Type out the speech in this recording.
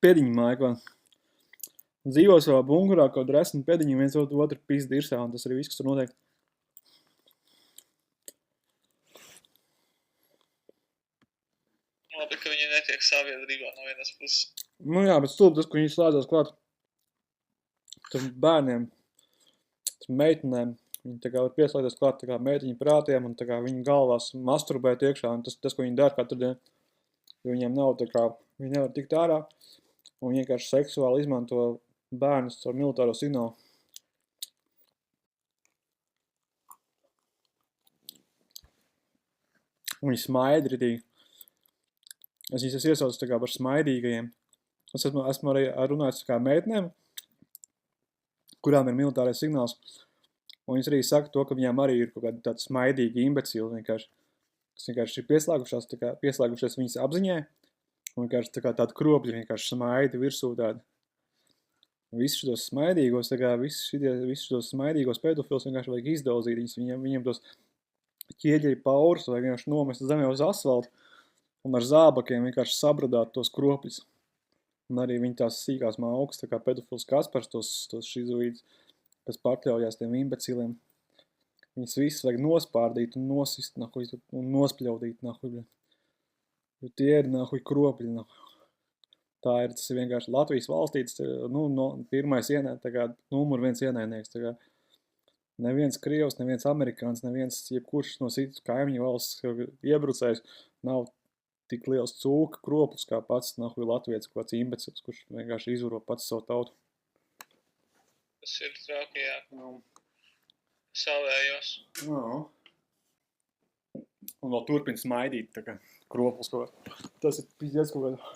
pēdiņu māju, dzīvo savā bunkurā, kaut resni pēdiņu, viens otru pizdi irsā, un tas arī viss, kas tur notiek. Labi, ka viņi netiek sabiedrībā no vienas puses. Nu jā, bet stulbi tas, ka viņi slēdzās klāt tur bērniem, tur meitenēm, viņi tā kā var pieslēgties klāt tā kā meitiņu prātiem, un tā kā viņi galvās masturbēt iekšā, un tas, ko viņi dara katru dienu, jo viņiem nav tā kā, viņi nevar tikt ārā, un vienkārši seksuāli izmanto bērnus ar militāro signālu. Un viņi smaida ritīgi. Es viņus iesaucu tā kā par smaidīgajiem. Es esmu arī runājis tā kā meitnēm, kurām ir militārais signāls, un viņas arī saka to, ka viņām arī ir kaut kādi tādi smaidīgi imbecili vienkārši, kas vienkārši ir pieslēgušies viņas apziņai, un vienkārši tā kā tādi kropļi vienkārši smaidi virsū tādi. Visus šos smaidīgos, tā kā visus šos smaidīgos pedofils vienkārši vajag izdaudzīt, viņiem tos ķieģeļu paurus vajag vienkārši nomest zemē uz asfaltu, un ar zābakiem vienkārši sabradāt tos kropļus. Un arī viņi tās sīkās maukas, tā kā pedofils Kaspars, tos šizoīdus, kas pakļaujās tiem imbeciliem. Viņas visas vajag nospārdīt un nosist, nahuj, un nospļaudīt, nahuj. Jo tie ir, nahuj, kropļi, nahuj. Tas ir vienkārši Latvijas valstīts, pirmais numur 1 ienaidnieks, tā kā neviens Krievs, neviens Amerikāns, neviens jebkurš no citas kaimiņu valsts iebrucējs nav tik liels cūka kroplis kā pats nahuj Latvijas kaut kāds imbecils, kurš vienkārši izvaro pats savu tautu. Tas ir trakajāk. Savējos. Un vēl turpina smaidīt, tā kā kroplis kaut kā. Tas ir pizdies kaut kā.